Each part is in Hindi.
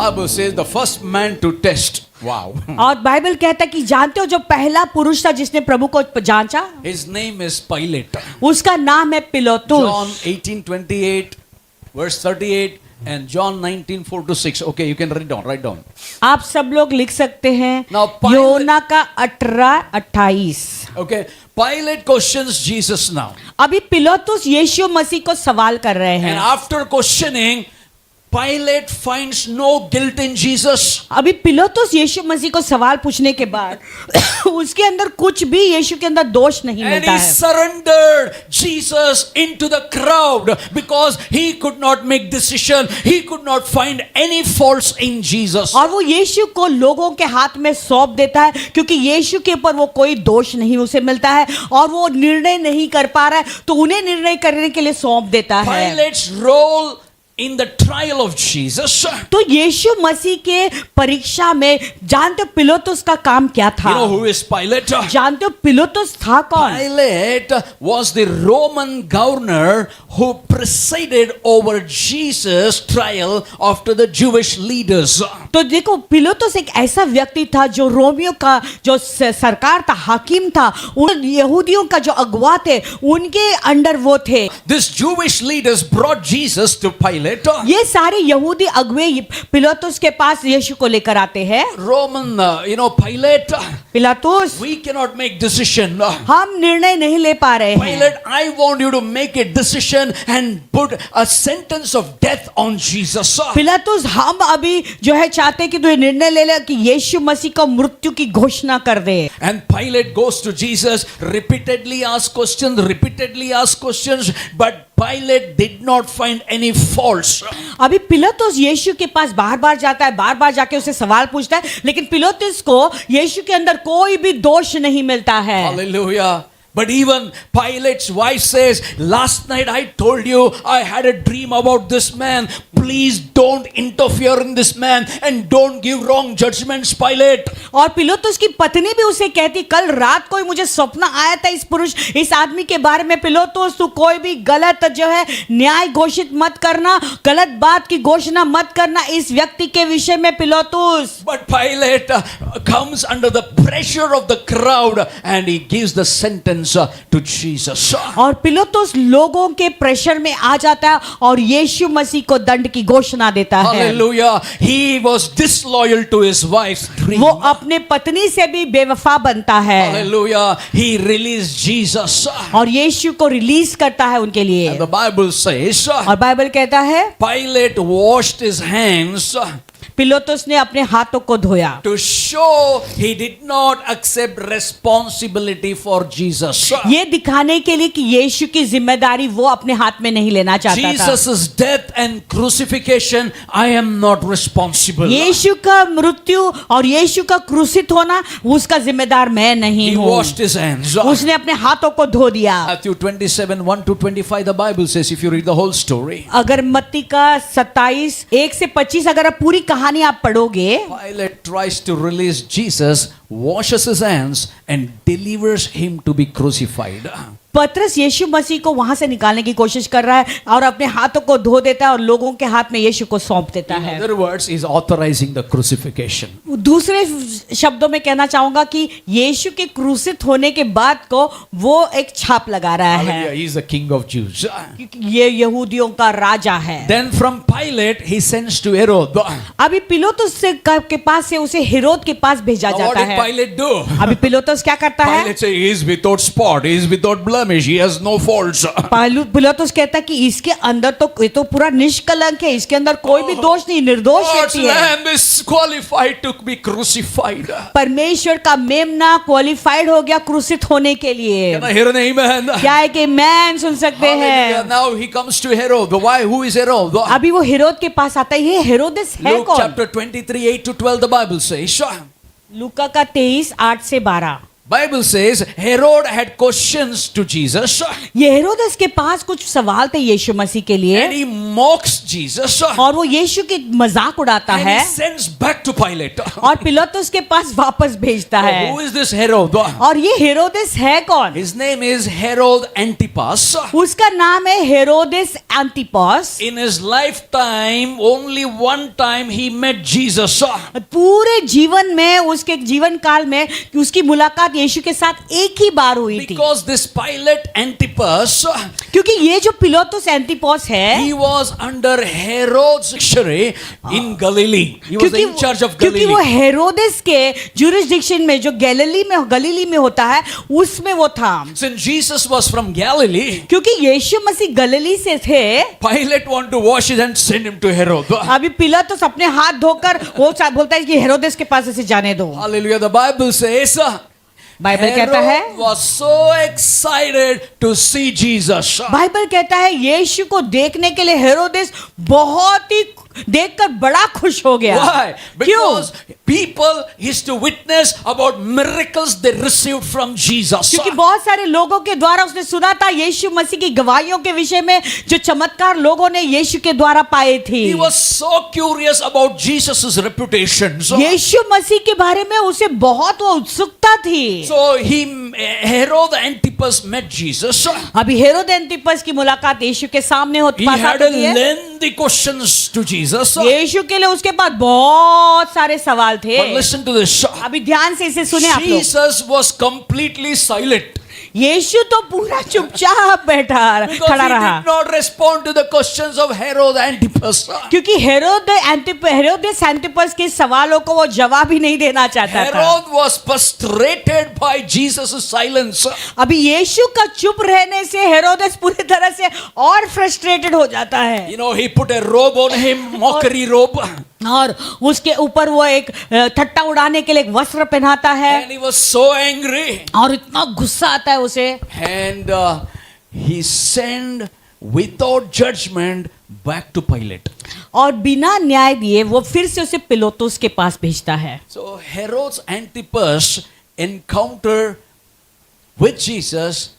Bible says the first man to test. Wow. और बाइबल कहता है कि जानते हो जो पहला पुरुष था जिसने प्रभु को जांचा, His name is Pilate. उसका नाम है पिलातुस। John 18:28 verse 38 and John 19:4-6. Okay, you can write down. आप सब लोग लिख सकते हैं। Now, Pilate- योना का 18-28। Okay, Pilate questions Jesus now. अभी पिलातुस यीशु मसीह को सवाल कर रहे And हैं। after questioning, Pilate finds no guilt in Jesus. अभी पिलातुस यीशु मसीह को सवाल पूछने के बाद उसके अंदर कुछ भी यीशु के अंदर दोष नहीं And मिलता he है। surrendered Jesus into the crowd because he could not make decision. He could not find any faults in Jesus. और वो यीशु को लोगों के हाथ में सौंप देता है क्योंकि यीशु के ऊपर वो कोई दोष नहीं उसे मिलता है और वो निर्णय नहीं कर पा रहा है तो उन्हें निर्णय करने के लिए सौंप देता है। Pilate's role in the trial of Jesus. तो यीशु मसीह के परीक्षा में जानते हो पिलातुस का काम क्या You था? know who is Pilate? जानते हो पिलातुस था कौन? Pilate was the Roman governor who presided over Jesus' trial after the Jewish leaders. तो देखो पिलातुस एक ऐसा व्यक्ति था जो रोमियो का जो सरकार था, हाकिम था, उन यहूदियों का जो अगुवा थे उनके अंडर वो थे। These Jewish leaders brought Jesus to Pilate. ये सारे यहूदी अगुवे पिलातुस के पास यीशु को लेकर आते हैं। Roman, Pilate, पिलातुस, we cannot make decision. हम निर्णय नहीं ले पा रहे हैं। Pilate, I want you to make a decision and put a sentence of death on Jesus. पिलातुस, हम अभी जो है चाहते कि तू निर्णय ले ले कि यीशु मसीह को मृत्यु की घोषणा कर दे। And Pilate goes to Jesus, repeatedly asks questions, but Pilate did not find any faults. अभी पिलातुस यीशु के पास बार बार जाता है, बार बार जाके उसे सवाल पूछता है, लेकिन पिलातुस को यीशु के अंदर कोई भी दोष नहीं मिलता है। Hallelujah. But even Pilate's wife says, last night I told you I had a dream about this man. Please don't interfere in this man and don't give wrong judgments, Pilate. और पिलातुस की पत्नी भी उसे कहती, कल रात कोई मुझे सपना आया था इस आदमी के बारे में, पिलातुस तू कोई भी गलत जो है न्याय घोषित मत करना, गलत बात की घोषणा मत करना इस व्यक्ति के विषय में पिलातुस। But Pilate comes under the pressure of the crowd and he gives the sentence to Jesus. और पिलातुस लोगों के प्रेशर में आ जाता है और यीशु मसीह को दंड की घोषणा देता है। Hallelujah. He was disloyal to his wife's dream. वो अपने पत्नी से भी बेवफा बनता है। Hallelujah. He released Jesus. और यीशु को रिलीज करता है उनके लिए। And the Bible says, और बाइबल कहता है Pilate washed his hands पिलातुस ने अपने हाथों को धोया to show he did not accept responsibility for Jesus. ये दिखाने के लिए कि यीशु की जिम्मेदारी वो अपने हाथ में नहीं लेना चाहता था। Jesus' death and crucifixion, I am not responsible. यीशु का मृत्यु और यीशु का क्रूसित होना उसका जिम्मेदार मैं नहीं He हूँ। washed his hands. उसने अपने हाथों को धो दिया। Matthew 27:1-25, the Bible says, if you read the whole story, अगर मत्ती का 27:1-25 अगर आप पूरी कहानी आप पढ़ोगे, Pilate tries to release Jesus, washes his hands and delivers him to be crucified. पतरस यीशु मसीह को वहां से निकालने की कोशिश कर रहा है और अपने हाथों को धो देता है और लोगों के हाथ में यीशु को सौंप देता In है। other words, he is authorizing the crucifixion. दूसरे शब्दों में कहना चाहूंगा कि यीशु के क्रूसित होने के बाद को वो एक छाप लगा रहा है Hallelujah. He is the king of Jews. क्योंकि ये यहूदियों का राजा है। Then from Pilate, he sends to Herod. अभी पिलातुस के पास से उसे हेरोद के पास भेजा Now, what जाता did है। Pilate do? अभी पिलातुस क्या करता है? Pilate says he is without spot, he is without blemish, he has no faults. पिलातुस कहता है कि इसके अंदर तो ये तो पूरा निष्कलंक है, इसके अंदर कोई भी दोष नहीं, निर्दोष God's व्यक्ति है। lamb is qualified to be crucified. परमेश्वर का मेमना क्वालिफाइड हो गया क्रूसित होने के लिए। Can I hear an amen? क्या है कि मैन सुन सकते Hallelujah. हैं। Now he comes to Herod. Why? Who is Herod? अभी वो हेरोद के पास आता है। ये हेरोदेस है Luke कौन? chapter 23:8-12, the Bible says. लूका का 23:8-12 Bible says Herod had questions to Jesus ये हेरोदेस के पास कुछ सवाल थे यीशु मसीह के लिए and he mocks Jesus और वो यीशु की मजाक उड़ाता and है he sends back to Pilate. और पिलातुस के पास वापस भेजता Now, है। who is this Herod? और ये हेरोदेस है कौन? His name is Herod Antipas. उसका नाम है हेरोदेस Antipas. In his lifetime, only one time he met Jesus. पूरे जीवन में उसके जीवन काल में उसकी मुलाकात यीशु के साथ एक ही बार हुई थी, Because this Pilate Antipas, क्योंकि ये जो पिलातुस एंटिपस है he was under Herod's dictionary in Galilee. He was in charge of क्योंकि वो Galilee. हेरोदेस के जुरिस्डिक्शन में जो गलीली में होता है उसमें वो था। Since Jesus was from Galilee, क्योंकि यीशु मसीह गलीली से थे, Pilate wanted to wash his hands, send him to Herod. अभी पिलातुस अपने हाथ धोकर वो बोलता है कि हेरोदेस के पास इसे जाने दो। Hallelujah. The Bible says Bible कहता है, Herod was so excited to see Jesus. Bible कहता है यीशु को देखने के लिए हेरोदेस बहुत ही देखकर बड़ा खुश हो गया। Why? क्यों? Because people used to witness about miracles they received from Jesus. क्योंकि बहुत सारे लोगों के द्वारा उसने सुना था यीशु मसीह की गवाहियों के विषय में जो चमत्कार लोगों ने यीशु के द्वारा पाए थे। He was so curious about Jesus' reputation. यीशु मसीह के बारे में उसे बहुत वो उत्सुकता थी। So Herod Antipas met Jesus. अभी हेरोद एंटिपस की मुलाकात यीशु के सामने He पास had a आती है। lengthy questions to Jesus. यीशु के लिए उसके पास बहुत सारे सवाल थे। But listen to this. अभी ध्यान से इसे सुने आप लोग। Jesus was completely silent. यीशु तो पूरा चुपचाप खड़ा Because he रहा, did not respond to the questions of Herod Antipas. क्योंकि हेरोदेस एंटिपस के सवालों को वो जवाब ही नहीं देना चाहता था। Herod was frustrated by Jesus' silence. अभी यीशु का चुप रहने से हेरोदेस पूरी तरह से और फ्रस्ट्रेटेड हो जाता है। You know, he put a robe on him, mockery robe. और उसके ऊपर वो एक ठट्टा उड़ाने के लिए एक वस्त्र पहनाता है And he was so angry. और इतना गुस्सा आता है उसे। And he sent without judgment back to Pilate. और बिना न्याय दिए वो फिर से उसे पिलातुस के पास भेजता है। So Herod's Antipas encounter with Jesus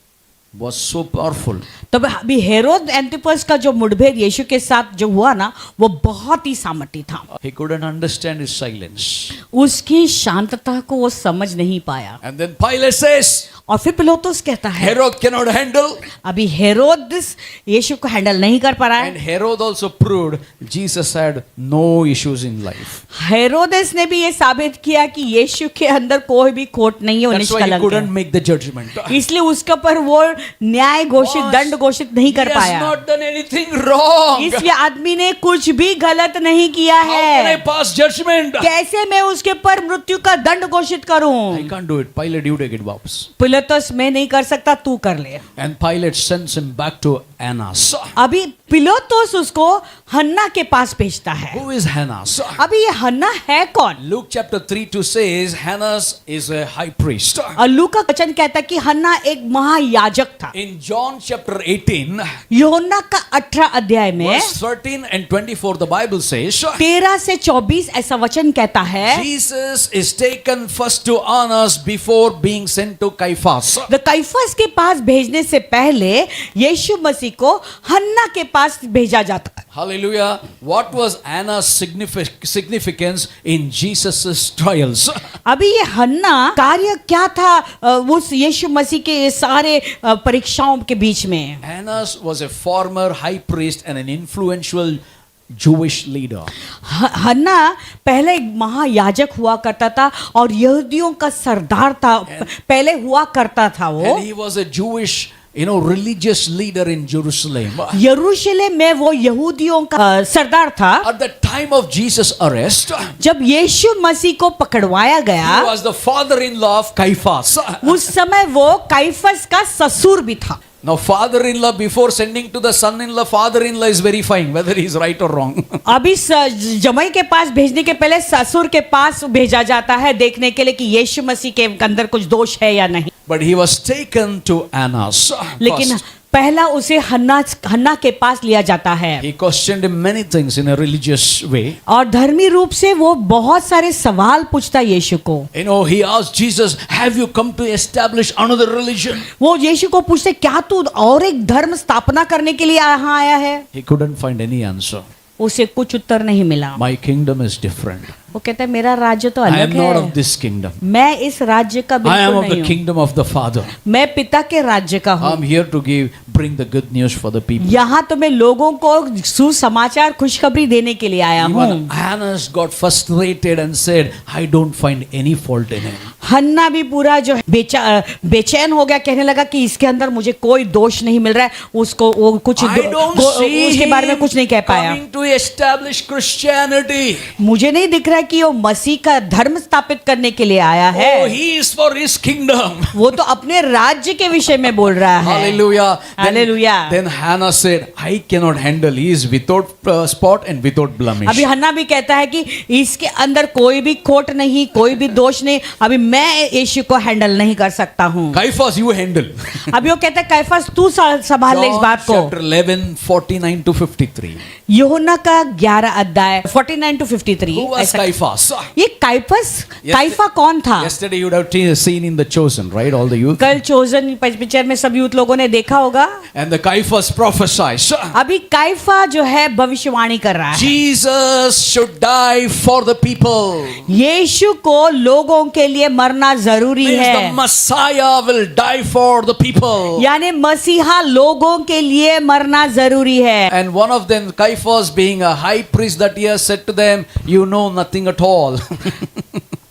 was so powerful. तब अभी हेरोद एंटिपस का जो मुठभेड़ यीशु के साथ जो हुआ ना वो बहुत ही सामर्थी था। He couldn't understand his silence. उसकी शांतता को वो समझ नहीं पाया। And then Pilate says, और फिर पिलातुस कहता है, Herod cannot handle. अभी हेरोदेस यीशु को हैंडल नहीं कर पा रहा And है। Herod also proved Jesus had no issues in life. हेरोदेस ने भी ये साबित किया कि यीशु के अंदर कोई भी खोट नहीं है, वो That's why he निष्कलंक couldn't है। make the judgment. इसलिए उसके ऊपर वो न्याय घोषित Boss, दंड घोषित नहीं He कर has पाया। not done anything wrong. इसलिए आदमी ने कुछ भी गलत नहीं किया How can I है। pass judgment? कैसे मैं उसके ऊपर मृत्यु का दंड घोषित करूं? I can't do it. Pilate, you take it वापस. पिलातुस मैं नहीं कर सकता, तू कर ले। And Pilate sends him back to Annas. अभी पिलातुस उसको हन्ना के पास भेजता है। Who is Annas? अभी ये हन्ना है कौन? Luke chapter 3:2 says Annas is a high priest. और लूका का वचन कहता है कि हन्ना एक महायाजक था। In John chapter 18, यूहन्ना का 18 अध्याय में verse 13 and 24, the Bible says 13 से 24 ऐसा वचन कहता है, Jesus is taken first to Annas before being sent to Caiaphas. The Caiaphas के पास भेजने से पहले यीशु मसीह को हन्ना के पास भेजा जाता है। Hallelujah. What was Anna's significance in Jesus' trials? अभी ये हन्ना कार्य क्या था उस यीशु मसीह के ये सारे परीक्षाओं के बीच में? Annas was a former high priest and an influential Jewish leader. हन्ना पहले एक महायाजक हुआ करता था और यहूदियों का सरदार था, पहले हुआ करता था वो। And he was a Jewish, religious leader in Jerusalem. यरूशलेम में वो यहूदियों का सरदार था। At the time of Jesus' arrest, जब यीशु मसीह को पकड़वाया he गया was the father-in-law of Caiaphas. उस समय वो कैफस का ससुर भी था। Now, father-in-law, before sending to the son-in-law, father-in-law is verifying whether he is right or wrong. अभी जमाई के पास भेजने के पहले ससुर के पास भेजा जाता है देखने के लिए कि यीशु मसीह के अंदर कुछ दोष है या नहीं। But he was taken to Annas. लेकिन first. पहला उसे हन्ना के पास लिया जाता है He questioned him many things in a religious way. और धर्मी रूप से वो बहुत सारे सवाल पूछता यीशु को। You know, he asked Jesus, "Have you come to establish another religion?" वो यीशु को पूछते क्या तू और एक धर्म स्थापना करने के लिए यहाँ आया है? He couldn't find any answer. उसे कुछ उत्तर नहीं मिला। My kingdom is different. वो कहता है मेरा राज्य तो I अलग am not है, of this kingdom. मैं इस राज्य का I am बिल्कुल of नहीं the हूँ, kingdom of the Father. मैं पिता के राज्य का हूँ। I'm here to bring the good news for the people. यहाँ तो मैं लोगों को सुसमाचार खुशखबरी देने के लिए आया हूँ। Even Annas got frustrated and said, "I don't find any fault in him." हन्ना भी पूरा जो है बेचैन हो गया, कहने लगा कि इसके अंदर मुझे कोई दोष नहीं मिल रहा है, उसको वो कुछ I don't see उसके बारे में कुछ नहीं कह पाया। coming to establish Christianity. मुझे नहीं दिख रहा है कि वो मसीह का धर्म स्थापित करने के लिए आया है। Oh, he is for his kingdom. वो तो अपने राज्य के विषय में बोल रहा है। Hallelujah. Hallelujah. Then Hannah said, "I cannot handle. He is without spot and without blemish." अभी हन्ना भी कहता है कि इसके अंदर कोई भी खोट नहीं, कोई भी दोष नहीं, अभी मैं यीशु को हैंडल नहीं कर सकता हूँ। Caiaphas, you handle. अभी वो कहता है कैफास तू संभाल ले इस John बात को। chapter 11, 49 to 53. यूहन्ना का 11 अध्याय 49 to 53। Who was ऐसा- Caiaphas? ये काइफस, काइफा कौन था? Yesterday you would have seen in The Chosen, right? All the youth. कल चोजन पिक्चर में सब यूथ लोगों ने देखा होगा। And the Caiaphas prophesies, अभी काइफा जो है भविष्यवाणी कर रहा है, Jesus should die for the people. यीशु को लोगों के लिए मरना जरूरी Means है। the Messiah will die for the people. यानी मसीहा लोगों के लिए मरना जरूरी है। And one of them, Caiaphas, being a high priest that year, said to them, "You know nothing at all."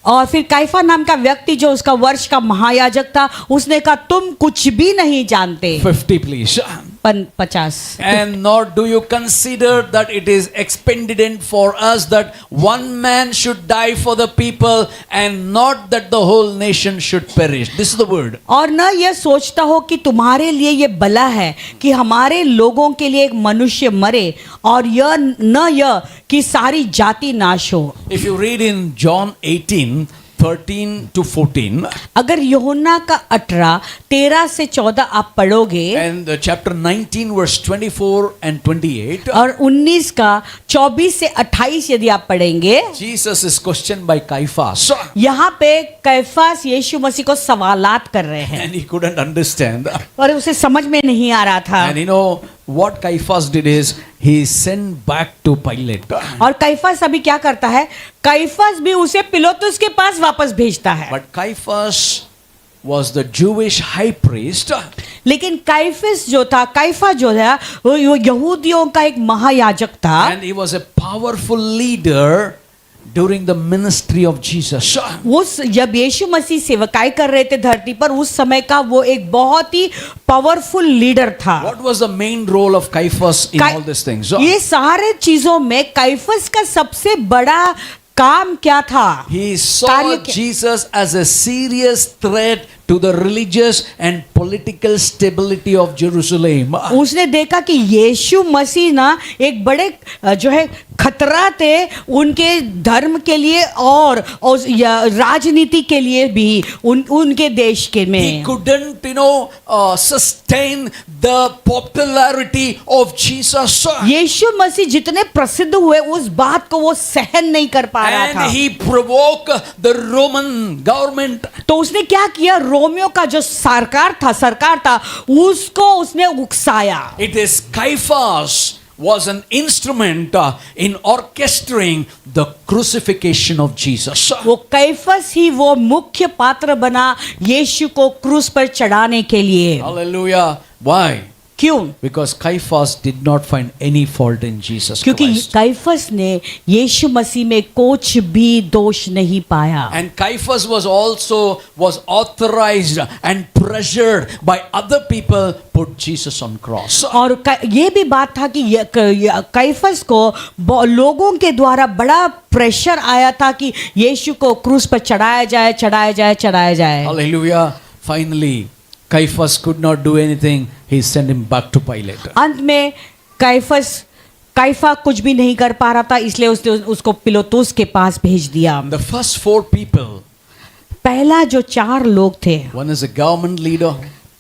और फिर काइफा नाम का व्यक्ति जो उसका वर्ष का महायाजक था, उसने कहा तुम कुछ भी नहीं जानते। 50, please. 50। And nor do you consider that it is expedient for us that one man should die for the people, and not that the whole nation should perish. This is the word. और न यह सोचता हो कि तुम्हारे लिए ये भला है कि हमारे लोगों के लिए एक मनुष्य मरे, और यह न यह कि सारी जाति नाश हो। If you read in John 18, 13 to 14, अगर यूहन्ना का 13 से 14 आप पढ़ोगे, and chapter 19, verse 24 and 28, और 19 का 24 से 28 यदि आप पढ़ेंगे, Jesus is questioned by Caiaphas, यहाँ पे कैफास यीशु मसीह को सवालात कर रहे हैं and he couldn't understand. और उसे समझ में नहीं आ रहा था। And you know what Caiaphas did is he sent back to Pilate. और कैफास अभी क्या करता है? कैफास भी उसे पिलातुस के पास वापस भेजता है। But Caiaphas was the Jewish high priest, लेकिन कैफा जो था वो यहूदियों का एक महायाजक था, and he was a powerful leader during the ministry of Jesus. उस जब यीशु मसीह सेवकाई कर रहे थे धरती पर, उस समय का वो एक बहुत ही पावरफुल लीडर था। What was the main role of Caiaphas in all these things? ये सारे चीजों में कैफास का सबसे बड़ा काम क्या था? He saw कार्य क्या- Jesus as a serious threat to the religious and political stability of Jerusalem. उसने देखा कि यीशु मसीह ना एक बड़े जो है खतरा थे उनके धर्म के लिए और राजनीति के लिए भी, उनके देश के He में। couldn't, sustain the popularity of Jesus. यीशु मसीह जितने प्रसिद्ध हुए उस बात को वो सहन नहीं कर पा रहा And था। he provoked the Roman government. तो उसने क्या किया? रोमियो का जो सरकार था उसको उसने उकसाया। It is Caiaphas was an instrument in orchestrating the crucifixion of Jesus. वो कैफस ही वो मुख्य पात्र बना यीशु को क्रूस पर चढ़ाने के लिए। Hallelujah. Why? क्यों? Because Caiaphas did not find any fault in Jesus क्योंकि Christ. कैफस ने यीशु मसीह में कुछ भी दोष नहीं पाया। And Caiaphas was authorized and pressured by other people put Jesus on cross. और ये भी बात था कि कैफस को लोगों के द्वारा बड़ा प्रेशर आया था कि यीशु को क्रूस पर चढ़ाया जाए। Hallelujah. Finally, Caiaphas could not do anything. He sent him back to Pilate. अंत में कैफा कुछ भी नहीं कर पा रहा था, इसलिए उसने उसको पिलातुस के पास भेज दिया। The first 4 people, पहला जो 4 लोग थे, one is a government leader,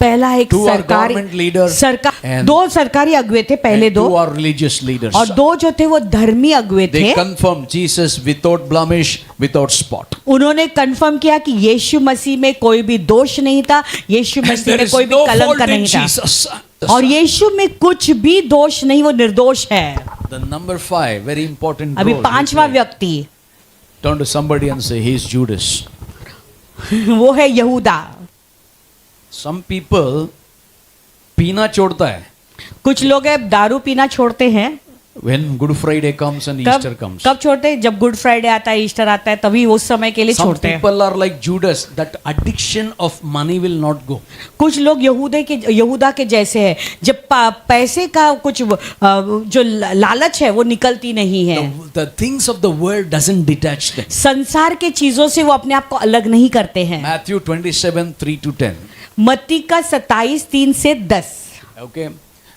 पहला एक Two are सरकारी government leaders सरकार and- दो सरकारी अगुवे थे, पहले and दो, two are religious leaders. और दो जो थे वो धर्मी अगुवे They थे. confirmed Jesus without blemish, without spot. उन्होंने कंफर्म किया कि यीशु मसीह में कोई भी दोष नहीं था, यीशु And मसीह there में is कोई भी no कलंक fault in नहीं था, Jesus. और यीशु में कुछ भी दोष नहीं, वो निर्दोष है. The number 5, very important अभी role. 5वां व्यक्ति Turn to somebody and say, he is Judas. वो है यहूदा. Some people पीना छोड़ता है कुछ लोग है दारू पीना छोड़ते हैं. when Good Friday comes and Easter कब comes. कब छोड़ते हैं? जब गुड फ्राइडे आता है, ईस्टर आता है, तभी उस समय के लिए Some छोड़ते हैं. people are like Judas, that addiction of money will not go. कुछ लोग यहूदा के जैसे हैं, जब पैसे का कुछ जो लालच है वो निकलती नहीं है. The things of the world doesn't detach them. संसार के चीजों से वो अपने आप को अलग नहीं करते हैं. Matthew 27, 3 to 10. मत्ती का 27, 3 से 10. Okay.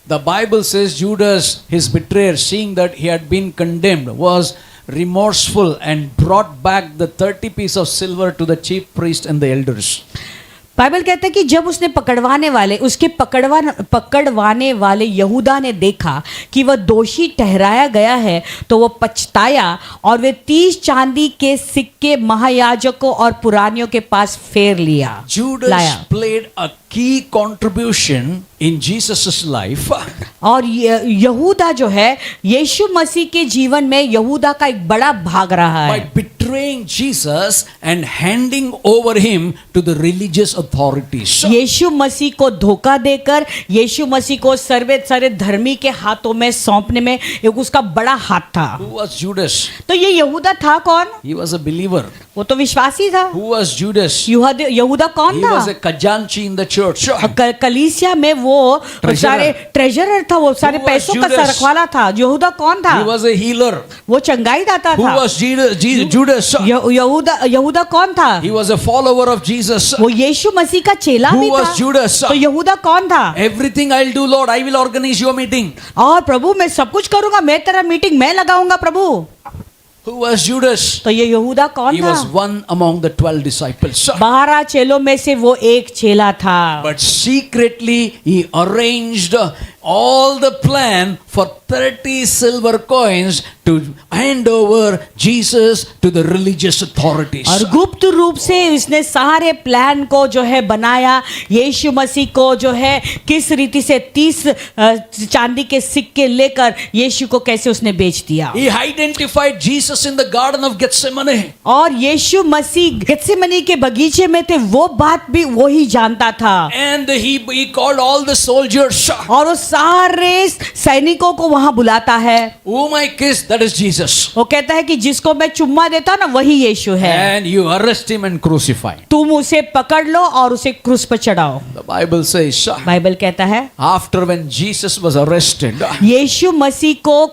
The Bible says Judas, his betrayer, seeing that he had been condemned, was remorseful and brought back the 30 pieces of silver to the chief priest and the elders. Bible कहता है कि जब उसने पकड़वाने वाले यहूदा ने देखा कि वह दोषी ठहराया गया है, तो वो पछताया और वे 30 चांदी के सिक्के महायाजकों और पुरानियों के पास फेर लाया. Judas played a key contribution in Jesus' life. और यहूदा जो है यीशु मसीह के जीवन में यहूदा का एक बड़ा भाग रहा By है. betraying Jesus and handing over him to the religious authorities. यीशु मसीह को धोखा देकर यीशु मसीह को सारे धर्मी के हाथों में सौंपने में एक उसका बड़ा हाथ था. Who was Judas? तो ये यहूदा था कौन? He was a believer. वो तो विश्वासी था. Who was Judas? यहूदा कौन He था? was a Khajanchi in the church. कलीसिया में वो Treasurer. सारे ट्रेजरर था, वो सारे Who was पैसों का Judas? रखवाला था. यहूदा कौन था? He was a healer. वो चंगाई दाता Who था. was Judas? यहूदा कौन था? He was a follower of Jesus. वो यीशु मसीह का चेला Who भी was था. Judas? तो यहूदा कौन था? Everything I'll do, Lord. I will organize your meeting. और प्रभु मैं सब कुछ करूंगा, मैं तेरा मीटिंग मैं लगाऊंगा प्रभु. Who was Judas? तो ये यहूदा कौन He था? was one among the 12 disciples. 12 चेलों में से वो एक चेला था. But secretly he arranged all the plan for 30 silver coins to hand over Jesus to the religious authorities. और गुप्त रूप से इसने सारे प्लान को जो है बनाया, यीशु मसीह को जो है किस रीति से 30 चांदी के सिक्के लेकर यीशु को कैसे उसने बेच दिया. He identified Jesus in the garden of Gethsemane. और यीशु मसीह गेत्सेमनी के बगीचे में थे, वो बात भी वही जानता था. And he called all the soldiers. और वो सारे सैनिकों को वहां बुलाता है. Whom I kissed, that is Jesus. वो कहता है कि जिसको मैं चुम्मा देता हूं ना वही यीशु है. And you arrest him and crucify. तुम उसे पकड़ लो और उसे क्रूस पर चढ़ाओ. The Bible says, बाइबल कहता है after when Jesus was arrested, यीशु मसीह को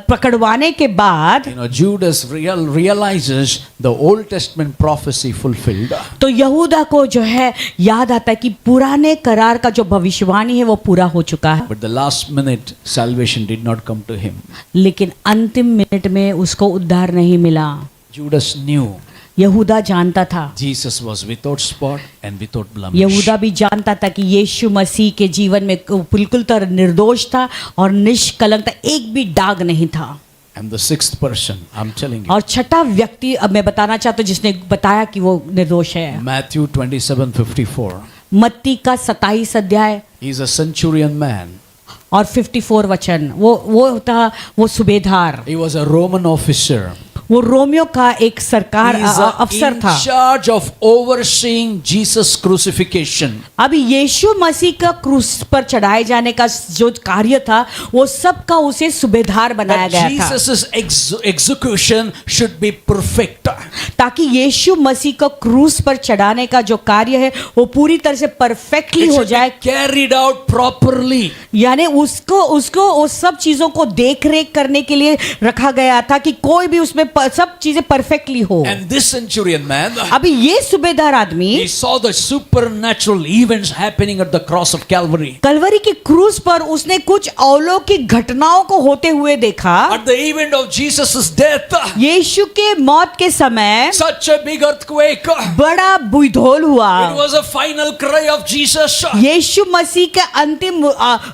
पकड़वाने के बाद Judas realizes the Old Testament prophecy fulfilled. तो यहूदा को जो है याद आता है कि पुराने करार का जो भविष्यवाणी है वो पूरा हो चुका है. But the last minute, salvation did not come to him. लेकिन अंतिम मिनट में उसको उद्धार नहीं मिला. Judas knew यहूदा जानता था. Jesus was without spot and without blemish. यहूदा भी जानता था कि यीशु मसीह के जीवन में बिल्कुल तरह निर्दोष था और निष्कलंक था, एक भी दाग नहीं था. And the sixth person, I'm telling you, और छठा व्यक्ति अब मैं बताना चाहता हूँ जिसने बताया कि वो निर्दोष है. Matthew 27:54. मत्ती का 27 अध्याय He's a centurion man. और 54 वचन. वो था वो सुबेदार, He was a Roman officer. वो रोमियो का एक सरकार He is अफसर in था. charge of overseeing Jesus' crucifixion. अभी यीशु मसीह का क्रूस पर चढ़ाए जाने का जो कार्य था वो सब का उसे सुबेदार बनाया That गया था, Jesus' execution should be perfect. ताकि यीशु मसीह को क्रूस पर चढ़ाने का जो कार्य है वो पूरी तरह से परफेक्टली It हो should जाए. be carried out properly. यानी उसको उस सब चीजों को देख रेख करने के लिए रखा गया था कि कोई भी उसमें सब चीजें परफेक्टली हो। And this centurion man, अभी ये सूबेदार आदमी he saw the supernatural events happening at the cross of Calvary. Kalvari की क्रूस पर उसने कुछ अलौकिक घटनाओं को होते हुए देखा। At the event of Jesus' death, यीशु के मौत के समय such a big earthquake. बड़ा बुइधोल हुआ। It was a final cry of Jesus. यीशु मसीह के अंतिम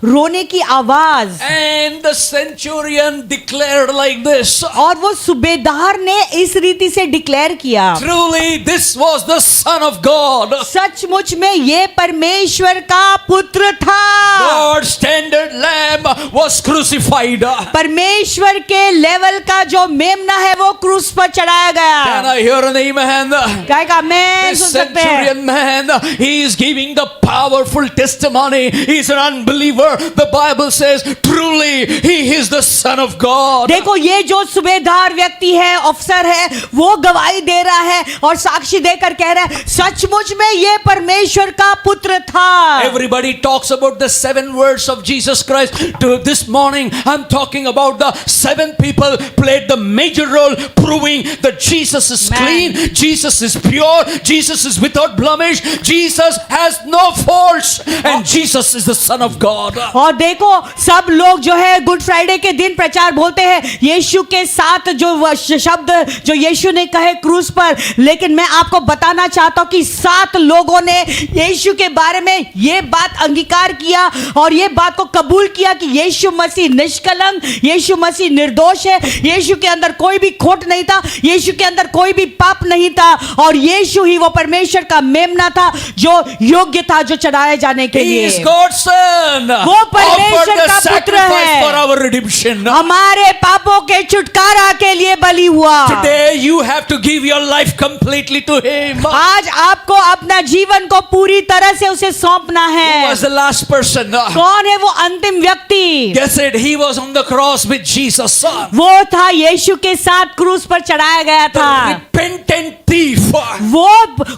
रोने की आवाज। And the centurion declared like this. और वो सूबेदार ने इस रीति से डिक्लेयर किया, Truly, this was the Son of God. सचमुच में ये परमेश्वर का पुत्र था। God's standard lamb was crucified. परमेश्वर के लेवल का जो मेमना है वो क्रूस पर चढ़ाया Can गया। I hear an amen? क्या कहा मैं This सुन सकते हैं? centurion man, he is giving the powerful testimony. He is an unbeliever. The Bible says, truly, he is the Son of God. देखो ये जो सूबेदार व्यक्ति है, अफसर है, वो गवाही दे रहा है और साक्षी देकर कह रहा है सचमुच में ये परमेश्वर का पुत्र था। Everybody talks about the 7 words of Jesus Christ. This morning, I'm talking about the 7 people played the major role, proving that Jesus is Man. clean, Jesus is pure, Jesus is without blemish, Jesus has no faults, and Jesus is the Son of God. और देखो सब लोग जो है गुड फ्राइडे के दिन प्रचार बोलते हैं यीशु के साथ जो शब्द जो यीशु ने कहे क्रूस पर, लेकिन मैं आपको बताना चाहता हूं कि 7 लोगों ने यीशु के बारे में ये बात अंगीकार किया और ये बात को कबूल किया कि यीशु मसीह निष्कलंक, यीशु मसीह निर्दोष है, यीशु के अंदर कोई भी खोट नहीं था, यीशु के अंदर कोई भी पाप नहीं था और यीशु ही वो परमेश्वर का मेमना था जो योग्य था जो चढ़ाए जाने के He लिए। is God's Son, वो परमेश्वर offered the का पुत्र sacrifice है। for our redemption. हमारे पापों के छुटकारा के लिए बलि हुआ। Today you have to give your life completely to Him. आज आपको अपना जीवन को पूरी तरह से उसे सौंपना Who है। was the last person? कौन है वो अंतिम व्यक्ति? Guess it, he was on the cross with Jesus. वो था यीशु के साथ क्रूस पर चढ़ाया गया The था। repentant thief. वो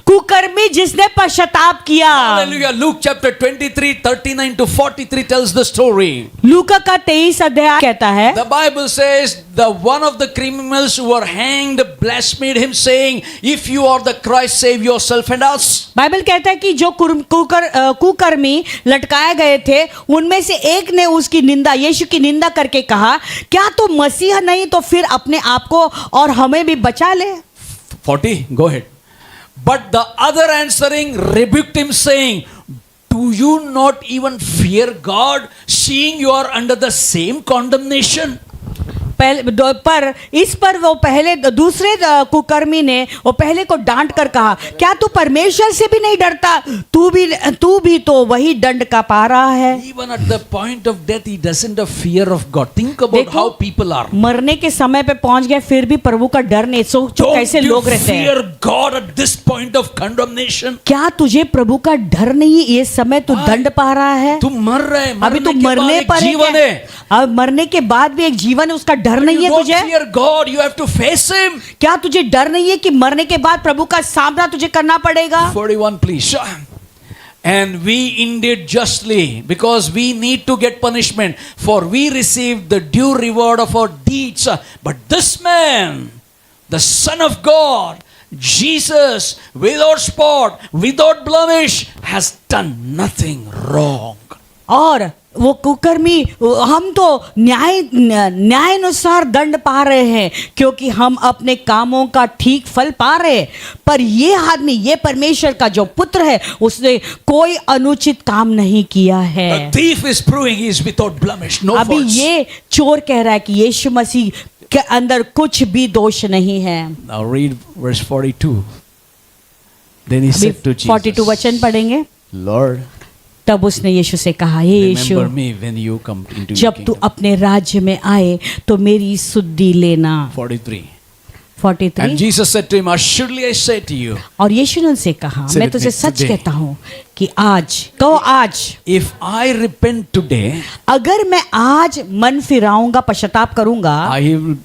कुकर्मी जिसने पश्चाताप किया। Hallelujah. Luke chapter 23, 39 to 43 tells the story. लूका का 23 अध्याय कहता है, The Bible says the one of the criminals who were hanged blasphemed him, saying, "If you are the Christ, save yourself and us." Bible कहता है कि जो कुकर्मी लटकाए गए थे उनमें से एक ने उसकी निंदा, यीशु की निंदा करके कहा, क्या तू मसीह नहीं तो फिर अपने आप को और हमें भी बचा ले। 40, go ahead. But the other answering rebuked him, saying, "Do you not even fear God, seeing you are under the same condemnation?" पर इस पर वो पहले दूसरे कुकर्मी ने वो पहले को डांट कर कहा, क्या तू परमेश्वर से भी नहीं डरता, तू भी तो वही दंड का पा रहा है। Even at the point of death, he doesn't have fear of God. Think about देखो, how people are. मरने के समय पे पहुंच गए फिर भी प्रभु का डर नहीं। सोचो Don't कैसे you लोग रहते हैं। fear God at this point of condemnation? क्या तुझे प्रभु का डर नहीं, ये समय तू दंड पा रहा है। तू मर रहा है, अभी तू के बाद मरने एक पर जीवन है, है। अब मरने के बाद भी एक जीवन है, उसका डर नहीं You है don't तुझे। fear God, you have to face Him. क्या तुझे डर नहीं है कि मरने के बाद प्रभु का सामना तुझे करना पड़ेगा। 41 please. And we indeed justly, because we need to get punishment, for we receive the due reward of our deeds. But this man, the Son of God, Jesus, without spot, without blemish, has done nothing wrong. और वो कुकर्मी, हम तो न्याय अनुसार दंड पा रहे हैं क्योंकि हम अपने कामों का ठीक फल पा रहे हैं, पर ये आदमी, ये परमेश्वर का जो पुत्र है, उसने कोई अनुचित काम नहीं किया है। The thief is proving he is without blemish, no अभी faults. ये चोर कह रहा है कि यीशु मसीह के अंदर कुछ भी दोष नहीं है। Now read verse 42. Then he said to Jesus, 42 वचन पढ़ेंगे। Lord, तब उसने यीशु से कहा, हे यीशु, remember me when you come into your जब तू kingdom. अपने राज्य में आए तो मेरी सुधि लेना। 43. 43। And Jesus said to him, "Assuredly I say to you, और यीशु ने उनसे कहा, Say मैं with तुझे me, सच today. कहता हूँ कि आज कहो आज if I repent today, अगर मैं आज मन फिराऊंगा पश्चाताप करूंगा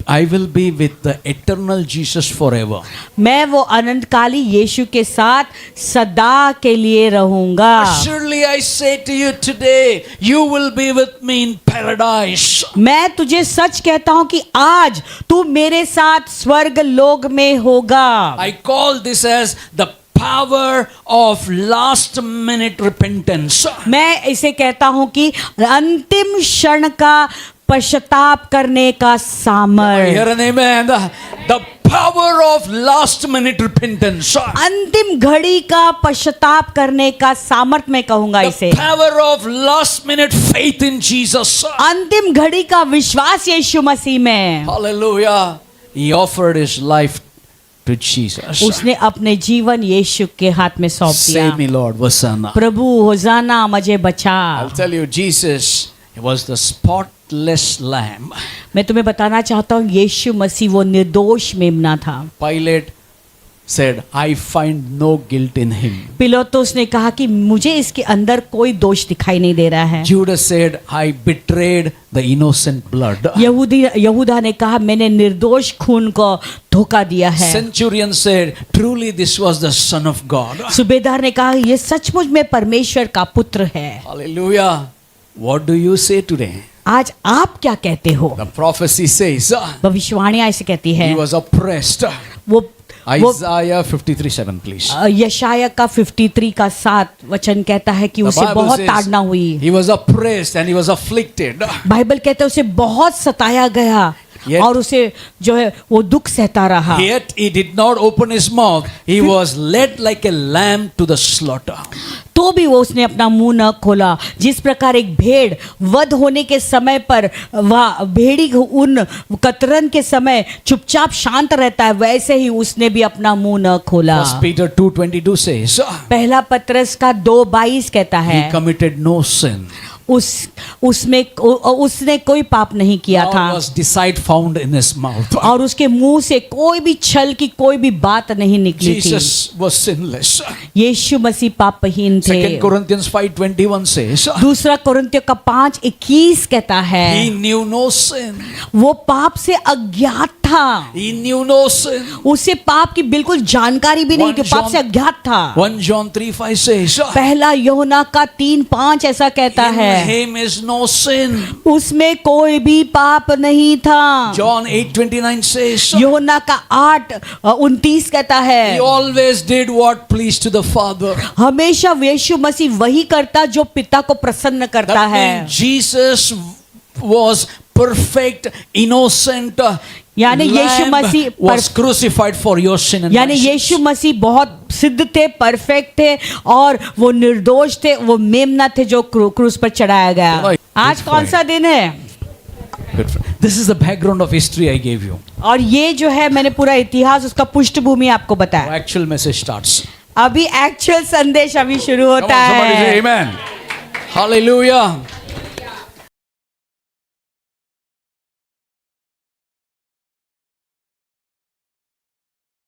I will be with the eternal Jesus forever. मैं वो अनंतकाली यीशु के साथ सदा के लिए रहूंगा। Surely I say to you today, you will be with me in paradise. मैं तुझे सच कहता हूं कि आज तू मेरे साथ स्वर्ग लोक में होगा। I call this as the power of last minute repentance. मैं इसे कहता हूं कि अंतिम क्षण का पश्चाताप करने का सामर्थ। Hear an amen. The power of last minute repentance. अंतिम घड़ी का पश्चाताप करने का सामर्थ मैं कहूंगा इसे। The power of last minute faith in Jesus. अंतिम घड़ी का विश्वास यीशु मसीह में। Hallelujah. He offered his life to Jesus. उसने अपने जीवन यीशु के हाथ में सौंप दिया। Save me, Lord. Hosanna. प्रभु होजाना मुझे बचा। I'll tell you, Jesus was the spotless lamb. मैं तुम्हें बताना चाहता हूँ यीशु मसीह वो निर्दोष मेमना था। Pilate said, I find no guilt in him. पिलातुस ने कहा कि मुझे इसके अंदर कोई दोष दिखाई नहीं दे रहा है। Judas said, I betrayed the innocent blood. यहूदा ने कहा मैंने निर्दोष खून को धोखा दिया है। Centurion said, truly this was the Son of God. सूबेदार ने कहा ये सचमुच में परमेश्वर का पुत्र है। Hallelujah. What do you say today? आज आप क्या कहते हो? The prophecy says, भविष्यवाणियां ऐसे कहती है he was oppressed. वो Isaiah 53:7, please. यशाया का 53 का 7 वचन कहता है कि The उसे Bible बहुत says, ताड़ना हुई। he was oppressed and he was afflicted. Bible कहता है उसे बहुत सताया गया Yet- और उसे जो है वो दुख सहता रहा। Yet he did not open his mouth. He was led like a lamb to the slaughter. तो भी वो उसने अपना मुंह न खोला। जिस प्रकार एक भेड़ वध होने के समय पर वह भेड़ी उन कतरन के समय चुपचाप शांत रहता है, वैसे ही उसने भी अपना मुंह न खोला। 1 Peter 2:22 says, पहला पत्रस का 2:22 कहता है he committed no sin. उसने कोई पाप नहीं किया Nor था was deceit found in his mouth. और उसके मुंह से कोई भी छल की कोई भी बात नहीं निकली थी। Jesus was sinless. यीशु मसीह पापहीन थे। 2 Corinthians 5:21 says, दूसरा कोरिन्थियों का 5:21 कहता है he knew no sin. वो पाप से अज्ञात था। He knew no sin. उसे पाप की बिल्कुल जानकारी भी नहीं थी, पाप से अज्ञात था। 1 John 3:5 says, पहला यूहन्ना का 3:5 ऐसा कहता है in him is no sin. उसमें कोई भी पाप नहीं था। John 8:29 says, यूहन्ना का 8:29 कहता he है always did what pleased to the Father. हमेशा यीशु मसीह वही करता जो पिता को प्रसन्न करता That है। means Jesus was perfect, innocent. यानी यीशु Lamb Masih was crucified for your sin and यानी my sins. यीशु मसीह बहुत सिद्ध थे, परफेक्ट थे और वो निर्दोष थे, वो मेमना थे जो क्रूस पर चढ़ाया गया। Right. आज कौन सा दिन है? Good friend. This is the background of history I gave you. और ये जो है मैंने पूरा इतिहास उसका पृष्ठभूमि आपको बताया। Actual message starts. अभी एक्चुअल संदेश अभी शुरू Come on, होता somebody say है। amen. Hallelujah.